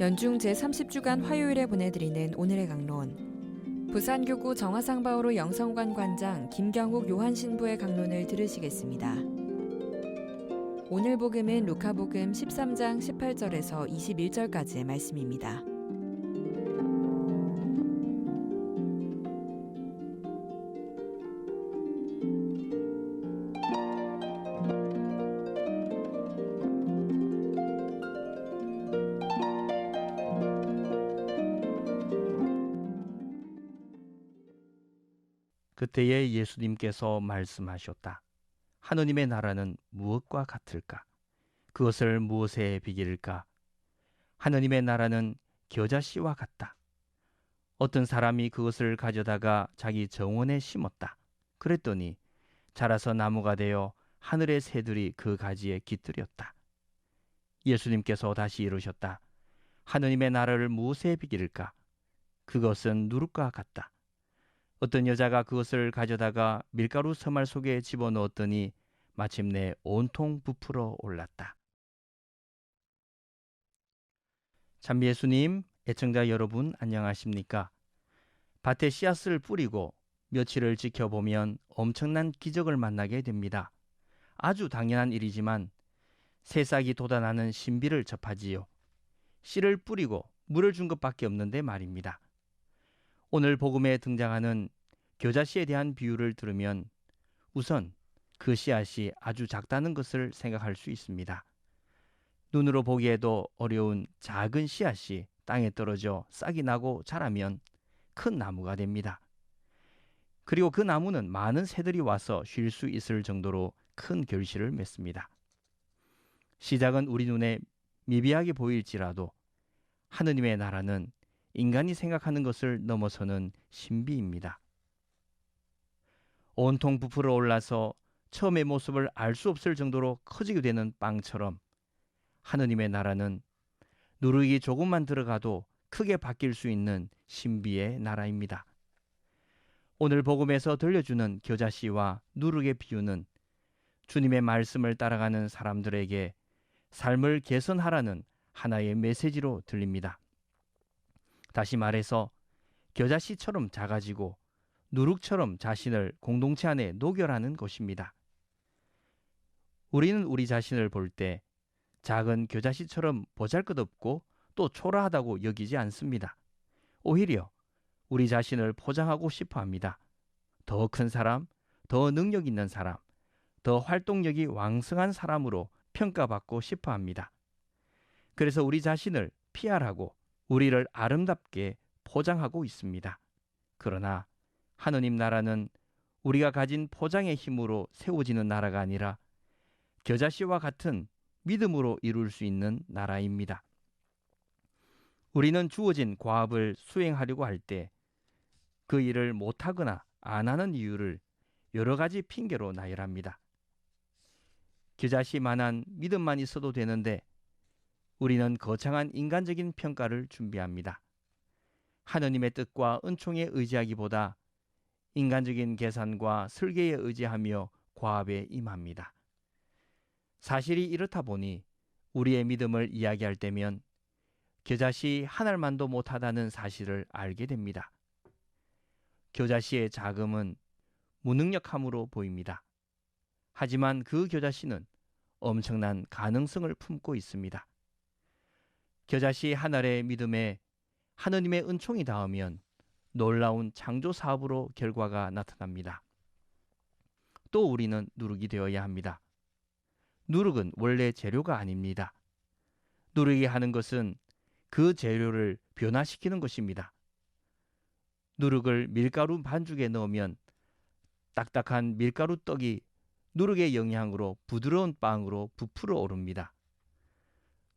연중 제30주간 화요일에 보내드리는 오늘의 강론. 부산교구 정화상바오로 영성관 관장 김경욱 요한신부의 강론을 들으시겠습니다. 오늘 복음은 루카복음 13장 18절에서 21절까지의 말씀입니다. 그때에 예수님께서 말씀하셨다. 하느님의 나라는 무엇과 같을까? 그것을 무엇에 비길까? 하느님의 나라는 겨자씨와 같다. 어떤 사람이 그것을 가져다가 자기 정원에 심었다. 그랬더니 자라서 나무가 되어 하늘의 새들이 그 가지에 깃들였다. 예수님께서 다시 이르셨다. 하느님의 나라를 무엇에 비길까? 그것은 누룩과 같다. 어떤 여자가 그것을 가져다가 밀가루 서말 속에 집어넣었더니 마침내 온통 부풀어 올랐다. 참 예수님, 애청자 여러분 안녕하십니까? 밭에 씨앗을 뿌리고 며칠을 지켜보면 엄청난 기적을 만나게 됩니다. 아주 당연한 일이지만 새싹이 돋아나는 신비를 접하지요. 씨를 뿌리고 물을 준 것밖에 없는데 말입니다. 오늘 복음에 등장하는 겨자씨에 대한 비유를 들으면 우선 그 씨앗이 아주 작다는 것을 생각할 수 있습니다. 눈으로 보기에도 어려운 작은 씨앗이 땅에 떨어져 싹이 나고 자라면 큰 나무가 됩니다. 그리고 그 나무는 많은 새들이 와서 쉴 수 있을 정도로 큰 결실을 맺습니다. 시작은 우리 눈에 미비하게 보일지라도 하느님의 나라는 인간이 생각하는 것을 넘어서는 신비입니다. 온통 부풀어 올라서 처음의 모습을 알 수 없을 정도로 커지게 되는 빵처럼 하느님의 나라는 누룩이 조금만 들어가도 크게 바뀔 수 있는 신비의 나라입니다. 오늘 복음에서 들려주는 겨자씨와 누룩의 비유는 주님의 말씀을 따라가는 사람들에게 삶을 개선하라는 하나의 메시지로 들립니다. 다시 말해서 겨자씨처럼 작아지고 누룩처럼 자신을 공동체 안에 녹여라는 것입니다. 우리는 우리 자신을 볼 때 작은 겨자씨처럼 보잘것없고 또 초라하다고 여기지 않습니다. 오히려 우리 자신을 포장하고 싶어 합니다. 더 큰 사람, 더 능력 있는 사람, 더 활동력이 왕성한 사람으로 평가받고 싶어 합니다. 그래서 우리 자신을 PR하고 우리를 아름답게 포장하고 있습니다. 그러나 하느님 나라는 우리가 가진 포장의 힘으로 세워지는 나라가 아니라 겨자씨와 같은 믿음으로 이룰 수 있는 나라입니다. 우리는 주어진 과업을 수행하려고 할 때 그 일을 못하거나 안 하는 이유를 여러 가지 핑계로 나열합니다. 겨자씨만한 믿음만 있어도 되는데 우리는 거창한 인간적인 평가를 준비합니다. 하느님의 뜻과 은총에 의지하기보다 인간적인 계산과 설계에 의지하며 과업에 임합니다. 사실이 이렇다 보니 우리의 믿음을 이야기할 때면 겨자씨 한 알만도 못하다는 사실을 알게 됩니다. 겨자씨의 자금은 무능력함으로 보입니다. 하지만 그 겨자씨는 엄청난 가능성을 품고 있습니다. 겨자씨 한 알의 믿음에 하느님의 은총이 닿으면 놀라운 창조 사업으로 결과가 나타납니다. 또 우리는 누룩이 되어야 합니다. 누룩은 원래 재료가 아닙니다. 누룩이 하는 것은 그 재료를 변화시키는 것입니다. 누룩을 밀가루 반죽에 넣으면 딱딱한 밀가루 떡이 누룩의 영향으로 부드러운 빵으로 부풀어 오릅니다.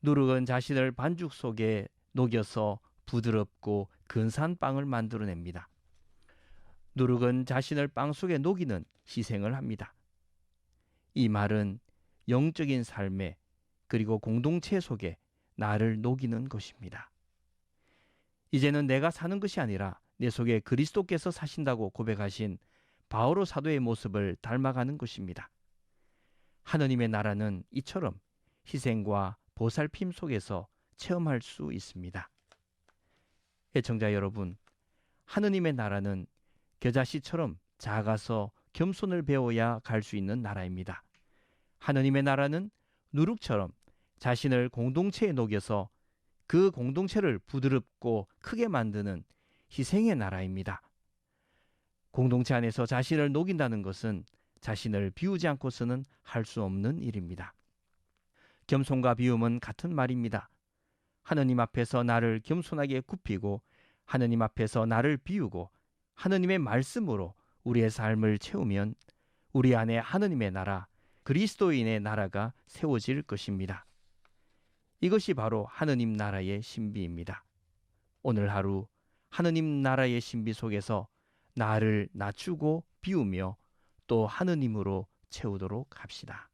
누룩은 자신을 반죽 속에 녹여서 부드럽고 근사한 빵을 만들어냅니다. 누룩은 자신을 빵 속에 녹이는 희생을 합니다. 이 말은 영적인 삶에 그리고 공동체 속에 나를 녹이는 것입니다. 이제는 내가 사는 것이 아니라 내 속에 그리스도께서 사신다고 고백하신 바오로 사도의 모습을 닮아가는 것입니다. 하느님의 나라는 이처럼 희생과 보살핌 속에서 체험할 수 있습니다. 애청자 여러분, 하느님의 나라는 겨자씨처럼 작아서 겸손을 배워야 갈 수 있는 나라입니다. 하느님의 나라는 누룩처럼 자신을 공동체에 녹여서 그 공동체를 부드럽고 크게 만드는 희생의 나라입니다. 공동체 안에서 자신을 녹인다는 것은 자신을 비우지 않고서는 할 수 없는 일입니다. 겸손과 비움은 같은 말입니다. 하느님 앞에서 나를 겸손하게 굽히고 하느님 앞에서 나를 비우고 하느님의 말씀으로 우리의 삶을 채우면 우리 안에 하느님의 나라, 그리스도인의 나라가 세워질 것입니다. 이것이 바로 하느님 나라의 신비입니다. 오늘 하루 하느님 나라의 신비 속에서 나를 낮추고 비우며 또 하느님으로 채우도록 합시다.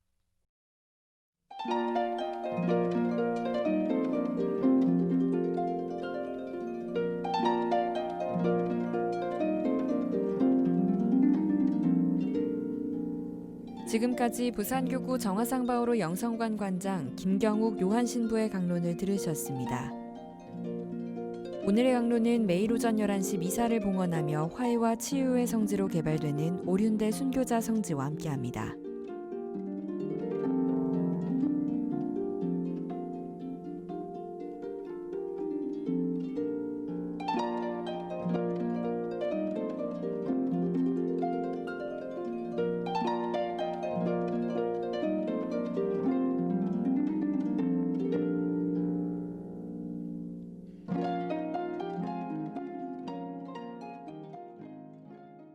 지금까지 부산교구 정화상바오로 영성관 관장 김경욱 요한신부의 강론을 들으셨습니다. 오늘의 강론은 매일 오전 11시 미사를 봉헌하며 화해와 치유의 성지로 개발되는 오륜대 순교자 성지와 함께합니다.